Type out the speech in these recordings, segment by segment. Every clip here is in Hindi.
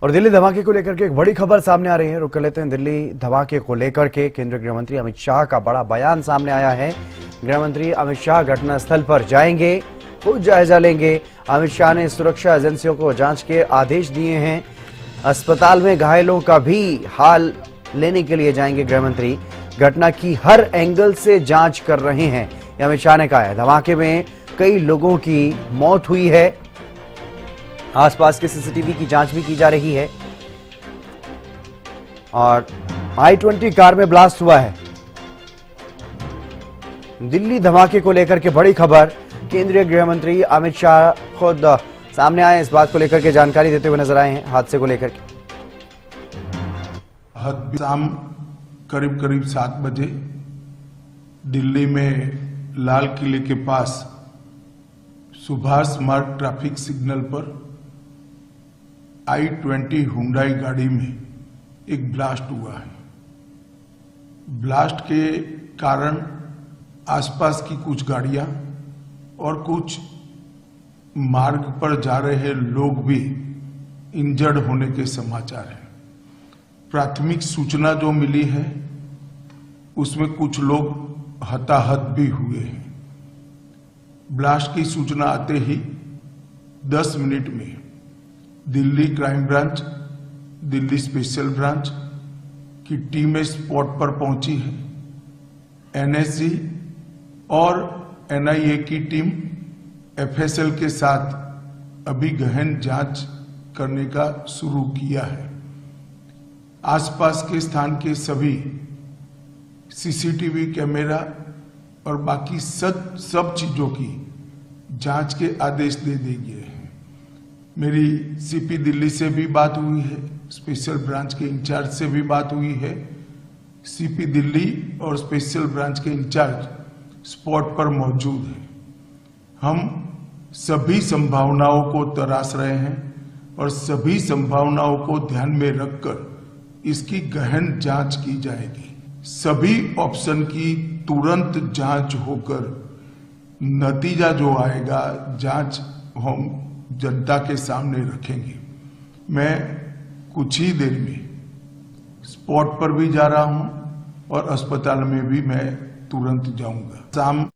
और दिल्ली धमाके को लेकर के एक बड़ी खबर सामने आ रही है। रुक कर लेते हैं। दिल्ली धमाके को लेकर के केंद्रीय गृह मंत्री अमित शाह का बड़ा बयान सामने आया है। गृह मंत्री अमित शाह घटनास्थल पर जाएंगे, खुद जायजा लेंगे। अमित शाह ने सुरक्षा एजेंसियों को जांच के आदेश दिए हैं। अस्पताल में घायलों का भी हाल लेने के लिए जाएंगे गृह मंत्री। घटना की हर एंगल से जांच कर रहे हैं, अमित शाह ने कहा है। धमाके में कई लोगों की मौत हुई है। आसपास के सीसीटीवी की जांच भी की जा रही है। और I-20 कार में ब्लास्ट हुआ है। दिल्ली धमाके को लेकर के बड़ी खबर। केंद्रीय गृह मंत्री अमित शाह खुद सामने आए, इस बात को लेकर के जानकारी देते हुए नजर आए हैं हादसे को लेकर के। शाम करीब 7 बजे दिल्ली में लाल किले के पास सुभाष मार्ग ट्रैफिक सिग्नल पर I-20 हुंडई गाड़ी में एक ब्लास्ट हुआ है। ब्लास्ट के कारण आसपास की कुछ गाड़ियां और कुछ मार्ग पर जा रहे लोग भी इंजर्ड होने के समाचार हैं। प्राथमिक सूचना जो मिली है उसमें कुछ लोग हताहत भी हुए हैं। ब्लास्ट की सूचना आते ही 10 मिनट में Delhi crime branch, Delhi special branch की टीमें स्पॉट पर पहुंची है। NSG और NIA की टीम FSL के साथ अभी गहन जांच करने का शुरू किया है। आसपास के स्थान के सभी CCTV कैमरा और बाकी सब चीजों की जांच के आदेश दे दिए गए हैं। मेरी CP दिल्ली से भी बात हुई है, स्पेशल ब्रांच के इंचार्ज से भी बात हुई है। CP दिल्ली और स्पेशल ब्रांच के इंचार्ज स्पॉट पर मौजूद हैं। हम सभी संभावनाओं को तराश रहे हैं और सभी संभावनाओं को ध्यान में रखकर इसकी गहन जांच की जाएगी। सभी ऑप्शन की तुरंत जांच होकर नतीजा जो आएगा जांच हम जनता के सामने रखेंगे। मैं कुछ ही देर में स्पॉट पर भी जा रहा हूं और अस्पताल में भी मैं तुरंत जाऊंगा। शाम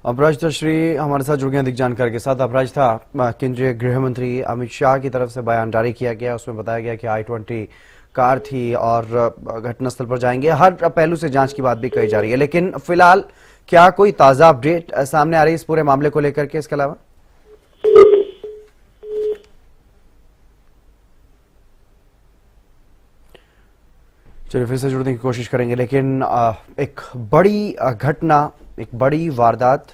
अपराजिता श्री हमारे साथ जुड़ गए अधिक जानकारी के साथ। अपराजिता, केंद्रीय गृह मंत्री अमित शाह की तरफ से बयान जारी किया गया, उसमें बताया गया कि I-20 कार थी और घटनास्थल पर जाएंगे। हर पहलू से जांच की बात भी कही जा रही है, लेकिन फिलहाल क्या कोई ताजा अपडेट सामने आ रही है इस पूरे मामले को लेकर के? इसके अलावा चलिए फिर से जुड़ने की कोशिश करेंगे, लेकिन एक बड़ी घटना, एक बड़ी वारदात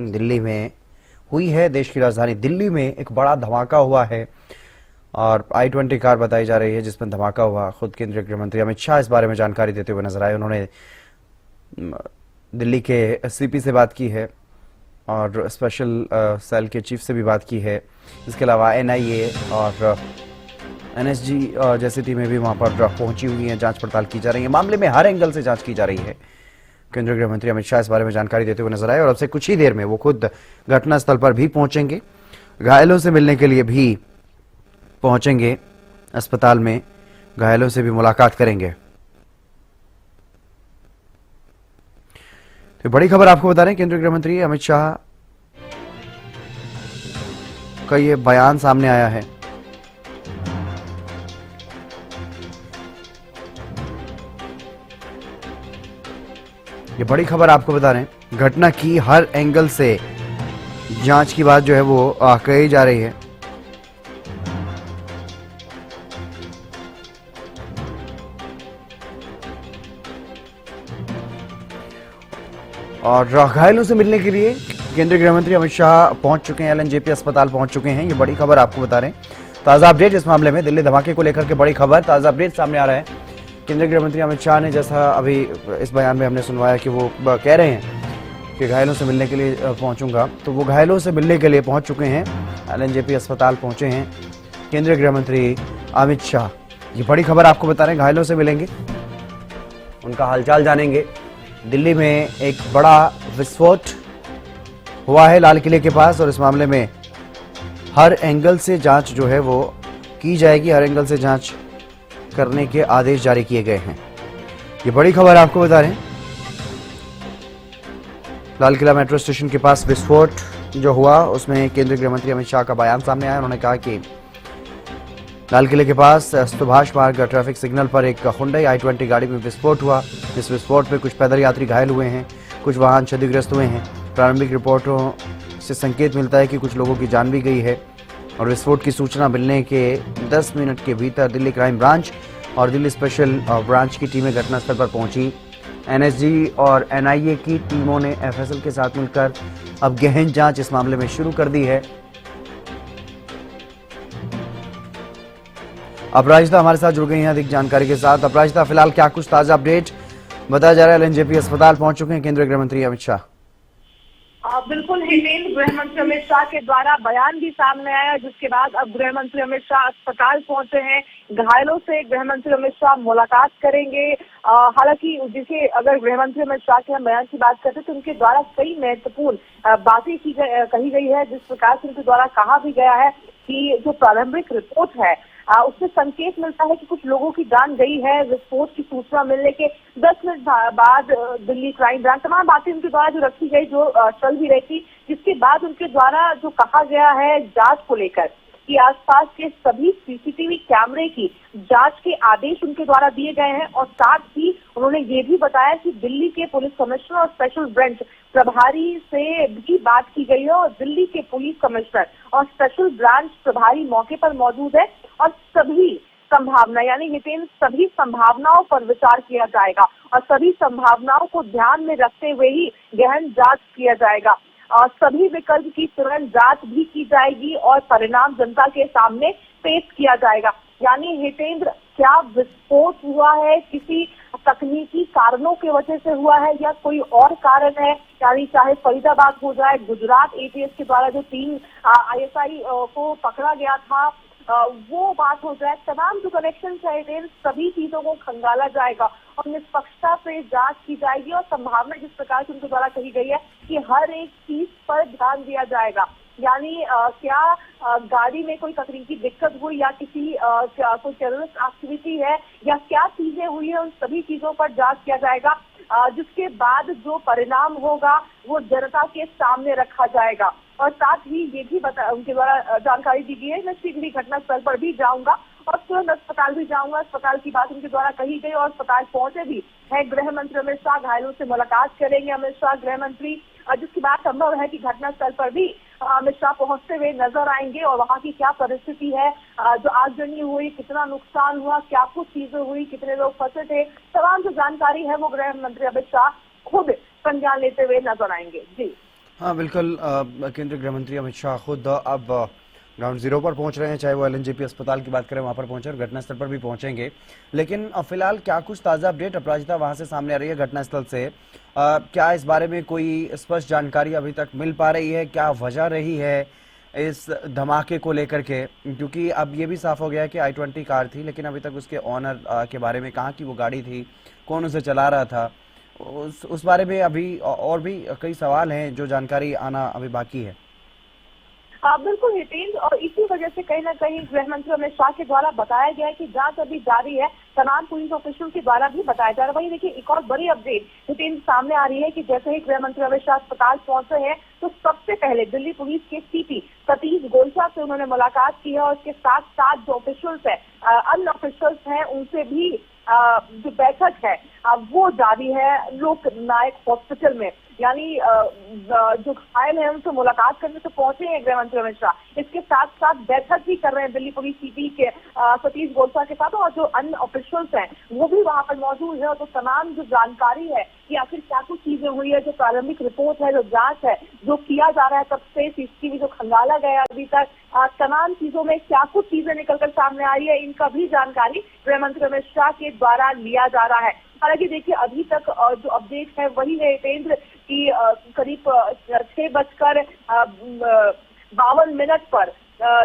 दिल्ली में हुई है। देश की राजधानी दिल्ली में एक बड़ा धमाका हुआ है और I-20 कार बताई जा रही है जिसमें धमाका हुआ। खुद केंद्रीय गृह मंत्री अमित शाह इस बारे में जानकारी देते हुए नजर आए। उन्होंने दिल्ली के CP से बात की है और स्पेशल सेल के चीफ से भी बात की है। इसके अलावा NIA और NSG जैसी टीमें भी वहां पर पहुंची हुई हैं, जांच पड़ताल की जा रही है। मामले में हर एंगल से जांच की जा रही है। केंद्रीय गृह मंत्री अमित शाह इस बारे में जानकारी देते हुए नजर आए और अब से कुछ ही देर में वो खुद घटनास्थल पर भी पहुंचेंगे। घायलों से मिलने के लिए भी पहुंचेंगे। अस्पताल में घायलों से भी मुलाकात करेंगे। तो बड़ी खबर आपको बता रहे हैं, केंद्रीय गृह मंत्री अमित शाह का ये बयान सामने आया है। ये बड़ी खबर आपको बता रहे हैं। घटना की हर एंगल से जांच की बात जो है वो कही जा रही है। और घायलों से मिलने के लिए केंद्रीय गृह मंत्री अमित शाह पहुंच चुके हैं, LNJP अस्पताल पहुंच चुके हैं। ये बड़ी खबर आपको बता रहे हैं। ताजा अपडेट इस मामले में, दिल्ली धमाके को लेकर के बड़ी खबर, ताजा अपडेट सामने आ रहा है। केंद्रीय गृह मंत्री अमित शाह ने, जैसा अभी इस बयान में हमने सुनवाया कि वो कह रहे हैं कि घायलों से मिलने के लिए पहुंचूंगा, तो वो घायलों से मिलने के लिए पहुंच चुके हैं। LNJP अस्पताल पहुंचे हैं केंद्रीय गृह मंत्री अमित शाह। ये बड़ी खबर आपको बता रहे हैं। घायलों से मिलेंगे, उनका हालचाल जानेंगे। दिल्ली में एक बड़ा विस्फोट हुआ है लाल किले के पास और इस मामले में हर एंगल से जांच जो है वो की जाएगी, हर एंगल से जांच करने के आदेश जारी किए गए हैं। ये बड़ी खबर आपको बता रहे हैं, लाल किला मेट्रो स्टेशन के पास विस्फोट जो हुआ उसमें केंद्रीय गृह मंत्री अमित शाह का बयान सामने आया। उन्होंने कहा कि लाल किले के पास सुभाष मार्ग ट्रैफिक सिग्नल पर एक हुंडई i20 गाड़ी में विस्फोट हुआ। इस विस्फोट में कुछ पैदल यात्री घायल हुए हैं, कुछ वाहन क्षतिग्रस्त हुए हैं। प्रारंभिक रिपोर्टों से संकेत मिलता है कि कुछ लोगों की जान भी गई है। और विस्फोट की सूचना मिलने के 10 मिनट के भीतर दिल्ली क्राइम ब्रांच और दिल्ली स्पेशल ब्रांच की टीमें घटनास्थल पर पहुंची। एनएसजी और एनआईए की टीमों ने एफएसएल के साथ मिलकर अब गहन जांच इस मामले में शुरू कर दी है। अपराजिता हमारे साथ जुड़ गई हैं अधिक जानकारी के साथ। अपराजिता, फिलहाल क्या कुछ ताजा अपडेट बताया जा रहा है? एलएनजेपी अस्पताल पहुंच चुके हैं केंद्रीय गृह मंत्री अमित शाह। बिल्कुल हितेंद्र, गृह मंत्री अमित शाह के द्वारा बयान भी सामने आया, जिसके बाद अब गृह मंत्री अमित शाह अस्पताल पहुंचे हैं। घायलों से गृह मंत्री अमित शाह मुलाकात करेंगे। हालांकि देखिए, अगर गृह मंत्री अमित शाह के हम बयान की बात करते हैं तो उनके द्वारा कई महत्वपूर्ण बातें कही गई है। जिस प्रकार से उनके द्वारा कहा भी गया है कि जो प्रारंभिक रिपोर्ट है उससे संकेत मिलता है कि कुछ लोगों की जान गई है। विस्फोट की सूचना मिलने के 10 मिनट बाद दिल्ली क्राइम ब्रांच, तमाम बातें उनके द्वारा जो रखी गई, जो चल भी रही थी, जिसके बाद उनके द्वारा जो कहा गया है जांच को लेकर कि आसपास के सभी सीसीटीवी कैमरे की जांच के आदेश उनके द्वारा दिए गए हैं। और साथ ही उन्होंने ये भी बताया कि दिल्ली के पुलिस कमिश्नर और स्पेशल ब्रांच प्रभारी से भी बात की गई है और दिल्ली के पुलिस कमिश्नर और स्पेशल ब्रांच प्रभारी मौके पर मौजूद है और सभी संभावना यानी हितेंद्र सभी संभावनाओं पर विचार किया जाएगा और सभी संभावनाओं को ध्यान में रखते हुए ही गहन जांच किया जाएगा और सभी विकल्प की तुरंत जांच भी की जाएगी और परिणाम जनता के सामने पेश किया जाएगा। यानी हितेंद्र, क्या विस्फोट हुआ है किसी तकनीकी कारणों की वजह से हुआ है या कोई और कारण है, यानी चाहे फरीदाबाद हो जाए, गुजरात एटीएस के द्वारा जो 3 ISI को पकड़ा गया था वो बात हो जाए, तमाम जो कनेक्शन है सभी चीजों को खंगाला जाएगा और निष्पक्षता से जांच की जाएगी और संभावना जिस प्रकार से उनके द्वारा कही गई है कि हर एक चीज पर ध्यान दिया जाएगा। यानी क्या गाड़ी में कोई तकनीकी दिक्कत हुई या कोई टेररिस्ट एक्टिविटी है या क्या चीजें हुई है, उन सभी चीजों पर जांच किया जाएगा, जिसके बाद जो परिणाम होगा वो जनता के सामने रखा जाएगा। और साथ ही ये भी उनके द्वारा जानकारी दी गई है, मैं शीघ्र घटना स्थल पर भी जाऊंगा और तुरंत अस्पताल भी जाऊंगा। अस्पताल की बात उनके द्वारा कही गई और अस्पताल पहुंचे भी है गृह मंत्री अमित शाह। घायलों से मुलाकात करेंगे अमित शाह गृह मंत्री, जिसकी बात संभव है कि घटना स्थल पर भी अमित शाह पहुंचते हुए नजर आएंगे और वहां की क्या परिस्थिति है, जो आगजनी हुई, कितना नुकसान हुआ, क्या कुछ चीजें हुई, कितने लोग फंसे थे, तमाम जो जानकारी है वो गृह मंत्री अमित शाह खुद संज्ञान लेते हुए नजर आएंगे। जी हाँ बिल्कुल, केंद्रीय गृह मंत्री अमित शाह खुद अब ग्राउंड जीरो पर पहुंच रहे हैं, चाहे वो एलएनजेपी अस्पताल की बात करें वहां पर पहुंचे और घटनास्थल पर भी पहुंचेंगे। लेकिन फिलहाल क्या कुछ ताजा अपडेट अपराजिता वहां से सामने आ रही है घटनास्थल से? क्या इस बारे में कोई स्पष्ट जानकारी अभी तक मिल पा रही है? क्या वजह रही है इस धमाके को लेकर के? क्योंकि अब ये भी साफ हो गया है कि i20 कार थी, लेकिन अभी तक उसके ऑनर के बारे में, कहाँ की वो गाड़ी थी, कौन उसे चला रहा था, उस बारे में अभी और भी कई सवाल हैं जो जानकारी आना अभी बाकी है। बिल्कुल हितेंद्र, और इसी वजह से कहीं ना कहीं गृह मंत्री अमित शाह के द्वारा बताया गया है कि जांच अभी जारी है, तमाम पुलिस ऑफिसरों के द्वारा भी बताया जा रहा है। वहीं देखिए एक और बड़ी अपडेट हितेंद्र सामने आ रही है कि जैसे ही गृह मंत्री अमित शाह अस्पताल पहुंचे हैं तो सबसे पहले दिल्ली पुलिस के सीपी सतीश गोलचा से उन्होंने मुलाकात की है और उसके साथ साथ जो ऑफिशियल्स है, अन्य ऑफिशियल्स हैं, उनसे भी जो बैठक है वो जारी है लोक नायक हॉस्पिटल में। यानी जो घायल है उनसे मुलाकात करने से पहुंचे हैं गृह मंत्री अमित शाह। इसके साथ साथ बैठक भी कर रहे हैं दिल्ली पुलिस सीपी के सतीश गोलचा के साथ और जो अन्य ऑफिशियल्स हैं वो भी वहां पर मौजूद है। और तो तमाम जो जानकारी है कि आखिर क्या कुछ चीजें हुई है, जो प्रारंभिक रिपोर्ट है, जो जांच है, जो किया जा रहा है तब से सीसीटीवी जो खंगाला गया अभी तक, तमाम चीजों में क्या कुछ चीजें निकलकर सामने आ रही है, इनका भी जानकारी गृह मंत्री अमित शाह के द्वारा लिया जा रहा है। हालांकि देखिए अभी तक जो अपडेट है वही है हितेंद्र की करीब 6:52 पर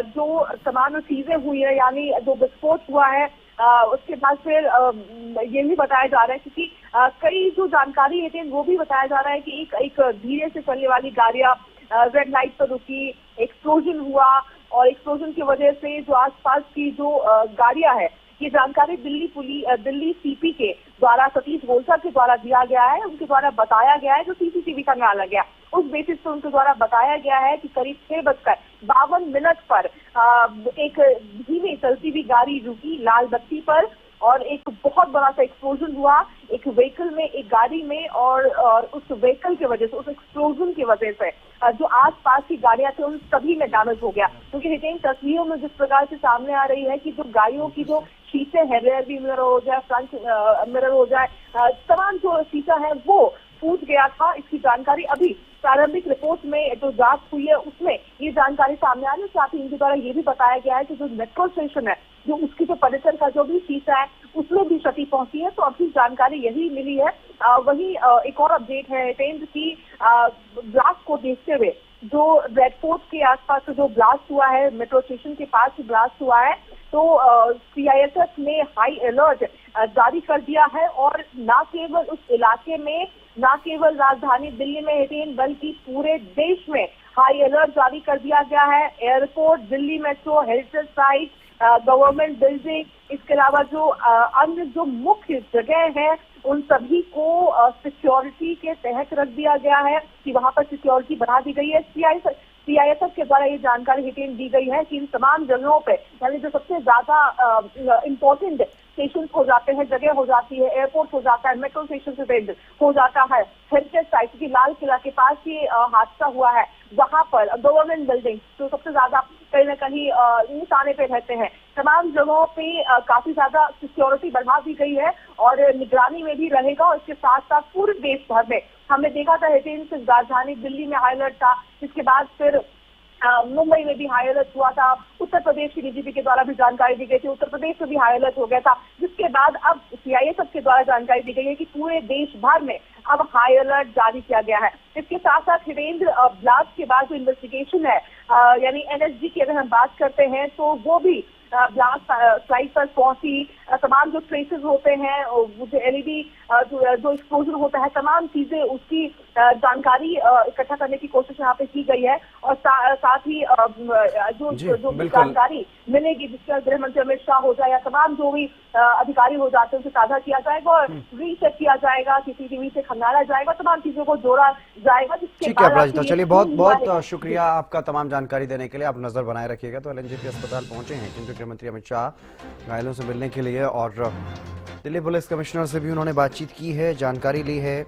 जो तमाम चीजें हुई है, यानी जो विस्फोट हुआ है उसके बाद फिर ये भी बताया जा रहा है क्योंकि कई जो जानकारी है वो भी बताया जा रहा है कि एक धीरे से चलने वाली गाड़ियां रेड लाइट पर रुकी, एक्सप्लोजन हुआ, और एक्सप्लोजन की वजह से जो आसपास की जो गाड़ियां हैं, ये जानकारी दिल्ली सीपी के द्वारा सतीश गोलचा के द्वारा दिया गया है। उनके द्वारा बताया गया है, जो सीसीटीवी का निकाला गया, उस बेसिस पे उनके द्वारा बताया गया है कि करीब 6:52 पर एक धीमी चलती हुई गाड़ी रुकी लाल बत्ती पर और एक बहुत बड़ा सा एक्सप्लोजन हुआ एक व्हीकल में, एक गाड़ी में, और उस व्हीकल की वजह से, उस एक्सप्लोजन की वजह से जो आसपास की गाड़ियां थी उन सभी में डैमेज हो गया। क्योंकि हितेन, तस्वीरों में जिस प्रकार से सामने आ रही है कि जो गाड़ियों की जो शीशे है, रेयर व्यू मिरर हो जाए, फ्रंट मिरर हो जाए, तमाम जो शीशा है वो फूट गया था। इसकी जानकारी अभी प्रारंभिक रिपोर्ट में जो जांच हुई है उसमें ये जानकारी सामने आ रही है। साथ ही इनके द्वारा ये भी बताया गया है कि जो मेट्रो स्टेशन है, जो उसकी जो परिसर का जो भी शीशा है उसमें भी क्षति पहुंची है। तो अभी जानकारी यही मिली है। वही एक और अपडेट है हितेंद्र की, ब्लास्ट को देखते हुए जो रेड फोर्ट के आसपास जो ब्लास्ट हुआ है, मेट्रो स्टेशन के पास ब्लास्ट हुआ है, तो सीआईएसएफ ने हाई अलर्ट जारी कर दिया है और न केवल उस इलाके में, न केवल राजधानी दिल्ली में हितेन, बल्कि पूरे देश में हाई अलर्ट जारी कर दिया गया है। Airport, Delhi metro, heritage site, government building, इसके अलावा जो अन्य जो मुख्य जगह है उन सभी को सिक्योरिटी के तहत रख दिया गया है कि वहां पर सिक्योरिटी बढ़ा दी गई है। सीआईएसएफ के द्वारा ये जानकारी हितेन दी गई है कि इन तमाम जगहों पे, यानी जो सबसे ज्यादा इम्पोर्टेंट स्टेशन हो जाते हैं, जगह हो जाती है, एयरपोर्ट हो जाता है, मेट्रो स्टेशन से हो जाता है, हेरिटेज साइट की लाल किला के पास ये हादसा हुआ है, वहां पर गवर्नमेंट बिल्डिंग जो सबसे ज्यादा कहीं न कहीं निशाने पे रहते हैं, तमाम जगहों पे काफी ज्यादा सिक्योरिटी बढ़ा दी गई है और निगरानी में भी रहेगा। और इसके साथ साथ पूरे देश भर में हमने देखा था हितेन, सिर्फ राजधानी दिल्ली में हाई अलर्ट था, इसके बाद फिर मुंबई में भी हाई अलर्ट हुआ था, उत्तर प्रदेश की डीजीपी के द्वारा भी जानकारी दी गई थी, उत्तर प्रदेश में भी हाई अलर्ट हो गया था, जिसके बाद अब सीआईएसएफ के द्वारा जानकारी दी गई है कि पूरे देश भर में अब हाई अलर्ट जारी किया गया है। इसके साथ साथ हितेंद्र, ब्लास्ट के बाद जो इन्वेस्टिगेशन है, यानी एनएसजी की अगर हम बात करते हैं तो वो भी ब्लास्ट साइट पर पहुंची, तमाम जो ट्रेसेस होते हैं, जो एलईडी जो एक्सप्लोजन होता है, तमाम चीजें उसकी जानकारी इकट्ठा करने की कोशिश यहाँ पे की गई है। और साथ ही जो जानकारी मिलेगी, जिसके गृह मंत्री अमित शाह हो जाए या तमाम जो भी अधिकारी हो जाते हैं उसे साझा किया जाएगा और रीचेक किया जाएगा, सीसीटीवी से खंगाला जाएगा, तमाम चीजों को जोड़ा जाएगा। ठीक है अपराजिता, चलिए बहुत बहुत शुक्रिया आपका तमाम जानकारी देने के लिए। आप नजर बनाए रखिएगा। तो एलएनजेपी अस्पताल पहुंचे हैं केंद्रीय गृह मंत्री अमित शाह घायलों से मिलने के लिए और दिल्ली पुलिस कमिश्नर से भी उन्होंने बातचीत की है, जानकारी ली है।